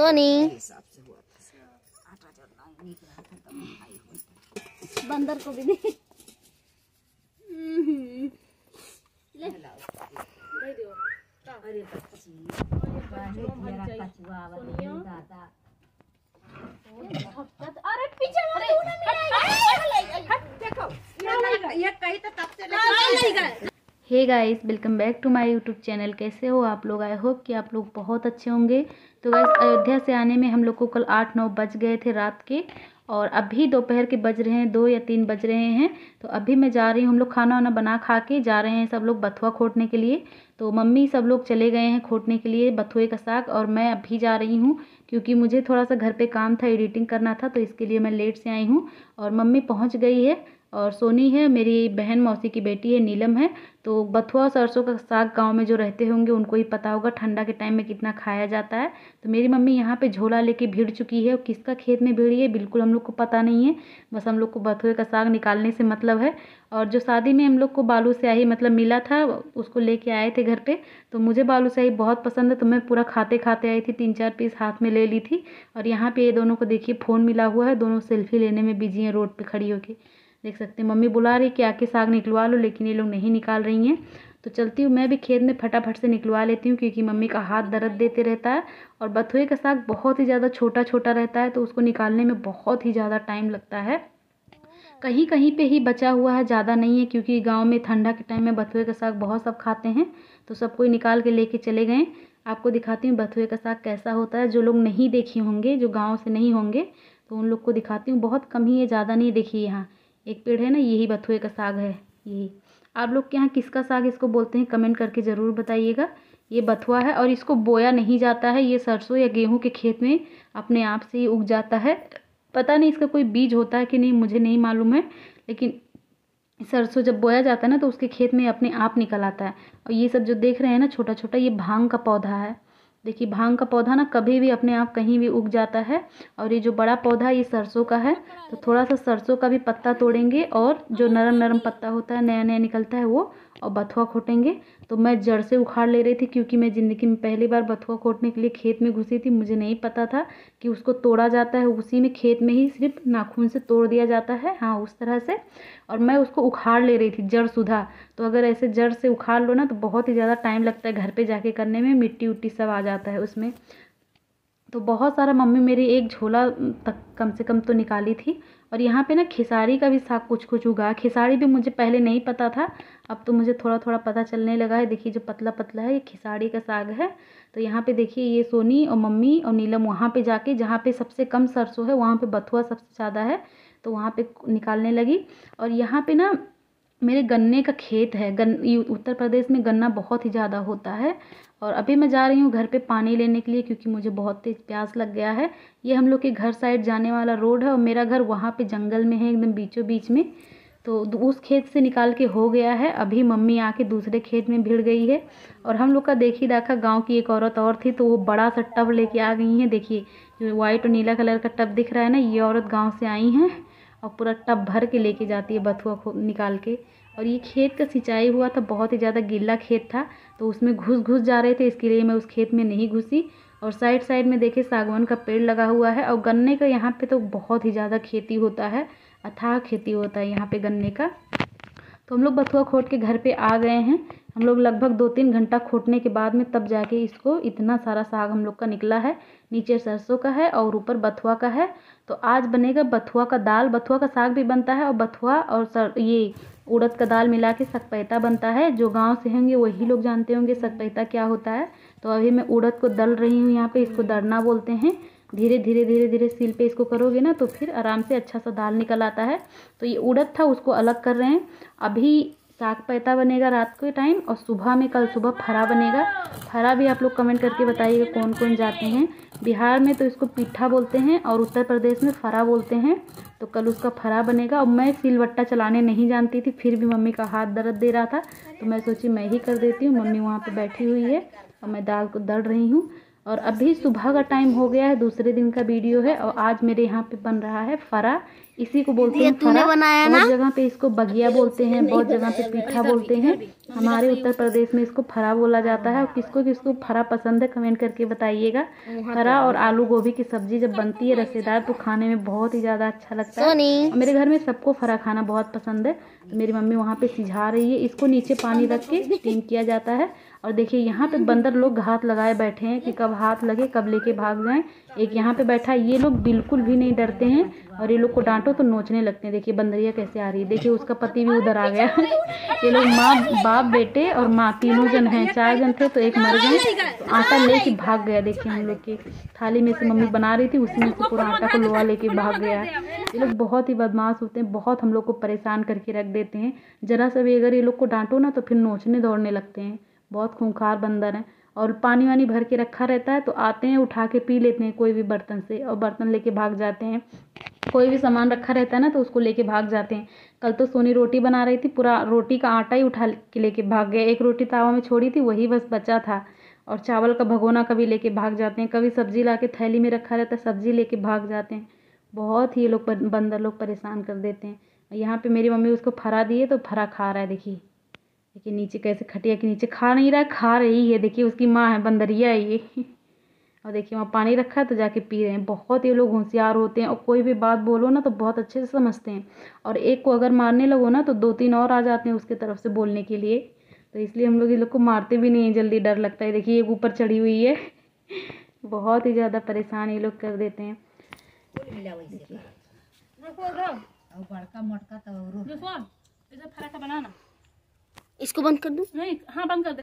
सोनी बंदर को भी नहीं अरे पीछे hey guys, welcome back to my YouTube channel. कैसे हो आप लोग? आई होप कि आप लोग बहुत अच्छे होंगे। तो गाइस, अयोध्या से आने में हम लोग को कल 8-9 बज गए थे रात के, और अभी दोपहर के बज रहे हैं 2 या 3 बज रहे हैं। तो अभी मैं जा रही हूँ, हम लोग खाना वाना बना खा के जा रहे हैं सब लोग बथुआ खोटने के लिए। तो मम्मी सब लोग चले गए हैं खोटने के लिए बथुए का साग, और मैं अभी जा रही हूँ क्योंकि मुझे थोड़ा सा घर पे काम था, एडिटिंग करना था, तो इसके लिए मैं लेट से आई हूँ। और मम्मी पहुँच गई है, और सोनी है मेरी बहन, मौसी की बेटी है, नीलम है। तो बथुआ सरसों का साग गांव में जो रहते होंगे उनको ही पता होगा ठंडा के टाइम में कितना खाया जाता है। तो मेरी मम्मी यहाँ पे झोला लेके भीड़ चुकी है, और किसका खेत में भीड़ी है बिल्कुल हम लोग को पता नहीं है। बस हम लोग को बथुए का साग निकालने से मतलब है। और जो शादी में हम लोग को बालू स्याही मतलब मिला था, उसको लेके आए थे घर पे। तो मुझे बालू स्याही बहुत पसंद है, तो मैं पूरा खाते खाते आई थी, 3-4 पीस हाथ में ले ली थी। और यहाँ पे ये दोनों को देखिए फ़ोन मिला हुआ है, दोनों सेल्फी लेने में बिजी हैं रोड पे खड़ी होके। देख सकते हैं मम्मी बुला रही कि आके साग निकलवा लो, लेकिन ये लोग नहीं निकाल रही हैं। तो चलती हूँ मैं भी खेत में, फटाफट से निकलवा लेती हूँ क्योंकि मम्मी का हाथ दर्द देते रहता है। और बथुए का साग बहुत ही ज़्यादा छोटा छोटा रहता है, तो उसको निकालने में बहुत ही ज़्यादा टाइम लगता है। कहीं कहीं पे ही बचा हुआ है, ज़्यादा नहीं है, क्योंकि गांव में ठंडा के टाइम में बथुए का साग बहुत सब खाते हैं, तो सब कोई निकाल के लेके चले गए। आपको दिखाती हूँ बथुए का साग कैसा होता है। जो लोग नहीं देखे होंगे, जो गाँव से नहीं होंगे, तो उन लोग को दिखाती हूँ। बहुत कम ही है, ज़्यादा नहीं। देखिए यहाँ एक पेड़ है ना, यही बथुए का साग है। यही आप लोग के यहाँ किसका साग इसको बोलते हैं कमेंट करके ज़रूर बताइएगा। ये बथुआ है, और इसको बोया नहीं जाता है। ये सरसों या गेहूं के खेत में अपने आप से ही उग जाता है। पता नहीं इसका कोई बीज होता है कि नहीं, मुझे नहीं मालूम है, लेकिन सरसों जब बोया जाता है ना, तो उसके खेत में अपने आप निकल आता है। और ये सब जो देख रहे हैं ना छोटा छोटा, ये भांग का पौधा है। देखिए भांग का पौधा ना कभी भी अपने आप कहीं भी उग जाता है। और ये जो बड़ा पौधा है ये सरसों का है। तो थोड़ा सा सरसों का भी पत्ता तोड़ेंगे, और जो नरम नरम पत्ता होता है, नया नया निकलता है वो, और बथुआ खोटेंगे। तो मैं जड़ से उखाड़ ले रही थी क्योंकि मैं ज़िंदगी में पहली बार बथुआ खोटने के लिए खेत में घुसी थी। मुझे नहीं पता था कि उसको तोड़ा जाता है, उसी में खेत में ही सिर्फ नाखून से तोड़ दिया जाता है, हाँ उस तरह से। और मैं उसको उखाड़ ले रही थी जड़ सुधा। तो अगर ऐसे जड़ से उखाड़ लो ना तो बहुत ही ज़्यादा टाइम लगता है घर पे जाके करने में, मिट्टी उट्टी सब आ जाता है उसमें। तो बहुत सारा मम्मी मेरी एक झोला तक कम से कम तो निकाली थी। और यहाँ पे ना खेसारी का भी साग कुछ कुछ उगा। खेसारी भी मुझे पहले नहीं पता था, अब तो मुझे थोड़ा थोड़ा पता चलने लगा है। देखिए जो पतला पतला है ये खेसारी का साग है। तो यहाँ पे देखिए ये सोनी और मम्मी और नीलम वहाँ पे जाके, जहाँ पे सबसे कम सरसों है वहाँ पे बथुआ सबसे ज़्यादा है, तो वहाँ पे निकालने लगी। और यहाँ पे ना मेरे गन्ने का खेत है। उत्तर प्रदेश में गन्ना बहुत ही ज़्यादा होता है। और अभी मैं जा रही हूँ घर पे पानी लेने के लिए, क्योंकि मुझे बहुत तेज प्यास लग गया है। ये हम लोग के घर साइड जाने वाला रोड है, और मेरा घर वहाँ पे जंगल में है, एकदम बीचों बीच में। तो उस खेत से निकाल के हो गया है। अभी मम्मी आके दूसरे खेत में भिड़ गई है। और हम लोग का देखी दाखा गाँव की एक औरत और थी, तो वो बड़ा सा टब लेके आ गई हैं। देखिए जो वाइट और नीला कलर का टब दिख रहा है ना, ये औरत गाँव से आई हैं, और पूरा टब भर के लेके जाती है बथुआ को निकाल के। और ये खेत का सिंचाई हुआ था, बहुत ही ज़्यादा गीला खेत था, तो उसमें घुस घुस जा रहे थे, इसके लिए मैं उस खेत में नहीं घुसी। और साइड साइड में देखे सागवान का पेड़ लगा हुआ है। और गन्ने का यहाँ पे तो बहुत ही ज़्यादा खेती होता है, अथाह खेती होता है यहाँ पे गन्ने का। तो हम लोग बथुआ खोट के घर पे आ गए हैं। हम लोग लगभग 2-3 घंटा खोटने के बाद में तब जाके इसको इतना सारा साग हम लोग का निकला है। नीचे सरसों का है और ऊपर बथुआ का है। तो आज बनेगा बथुआ का दाल। बथुआ का साग भी बनता है, और बथुआ और ये उड़द का दाल मिला के सकपैता बनता है। जो गांव से होंगे वही लोग जानते होंगे सकपैता क्या होता है। तो अभी मैं उड़द को दल रही हूँ, यहाँ पे इसको दरना बोलते हैं। धीरे धीरे धीरे धीरे सील पे इसको करोगे ना तो फिर आराम से अच्छा सा दाल निकल आता है। तो ये उड़द था, उसको अलग कर रहे हैं। अभी साग पैता बनेगा रात के टाइम, और सुबह में कल सुबह फरा बनेगा। फरा भी आप लोग कमेंट करके बताइएगा कौन कौन जाते हैं। बिहार में तो इसको पिट्ठा बोलते हैं, और उत्तर प्रदेश में फरा बोलते हैं। तो कल उसका फरा बनेगा। और मैं सिलवट्टा चलाने नहीं जानती थी, फिर भी मम्मी का हाथ दर्द दे रहा था, तो मैं सोची मैं ही कर देती हूँ। मम्मी वहाँ पर बैठी हुई है, और मैं दाल को दल रही हूँ। और अभी सुबह का टाइम हो गया है, दूसरे दिन का वीडियो है। और आज मेरे यहाँ पे बन रहा है फरा। इसी को बोलते हैं फरा। बहुत जगह पे इसको बगिया बोलते हैं, बहुत जगह पे पीठा बोलते हैं। हमारे उत्तर प्रदेश में इसको फरा बोला जाता है। और किसको किसको फरा पसंद है कमेंट करके बताइएगा। फरा और आलू गोभी की सब्जी जब बनती है रसेदार तो खाने में बहुत ही ज़्यादा अच्छा लगता है। मेरे घर में सबको फरा खाना बहुत पसंद है। तो मेरी मम्मी वहाँ पे सिझा रही है। इसको नीचे पानी रख के स्टीम किया जाता है। और देखिए यहाँ पे बंदर लोग हाथ लगाए बैठे हैं कि कब हाथ लगे कब लेके भाग जाएं। एक यहाँ पे बैठा है। ये लोग बिल्कुल भी नहीं डरते हैं और ये लोग को डांटो तो नोचने लगते हैं। देखिए बंदरिया कैसे आ रही है। देखिए उसका पति भी उधर आ गया। ये लोग माँ बाप बेटे और माँ तीनों जन हैं। 4 जन थे तो एक मर गए। तो आटा लेके भाग गया। देखिए हम लोग की थाली में से मम्मी बना रही थी, उसी में से पूरा आटा को लोहा लेके भाग गया। ये लोग बहुत ही बदमाश होते हैं, बहुत हम लोग को परेशान करके रख देते हैं। जरा सा भी अगर ये लोग को डांटो ना तो फिर नोचने दौड़ने लगते हैं। बहुत खूंखार बंदर हैं। और पानी वानी भर के रखा रहता है तो आते हैं उठा के पी लेते हैं कोई भी बर्तन से और बर्तन लेके भाग जाते हैं। कोई भी सामान रखा रहता है ना तो उसको लेके भाग जाते हैं। कल तो सोनी रोटी बना रही थी, पूरा रोटी का आटा ही उठा के लेके भाग गए। एक रोटी तावा में छोड़ी थी वही बस बचा था। और चावल का भगोना कभी लेके भाग जाते हैं, कभी सब्जी ला के थैली में रखा रहता है सब्जी लेके भाग जाते हैं। बहुत ही ये लोग बंदर लोग परेशान कर देते हैं। यहाँ पे मेरी मम्मी उसको फरा दी है तो फरा खा रहा है। देखिए देखिए नीचे कैसे खटिया के नीचे खा नहीं रहा है, खा रही है। देखिए उसकी माँ है बंदरिया है ये। और देखिए वहाँ पानी रखा है तो जाके पी रहे हैं। बहुत ये लोग होशियार होते हैं और कोई भी बात बोलो ना तो बहुत अच्छे से समझते हैं। और एक को अगर मारने लगो ना तो 2-3 और आ जाते हैं उसके तरफ से बोलने के लिए। तो इसलिए हम लोग ये लोग को मारते भी नहीं हैं जल्दी, डर लगता है। देखिए एक ऊपर चढ़ी हुई है। बहुत ही ज़्यादा परेशान ये लोग कर देते हैं। इसको बंद कर दूं? नहीं, हाँ बंद कर दे।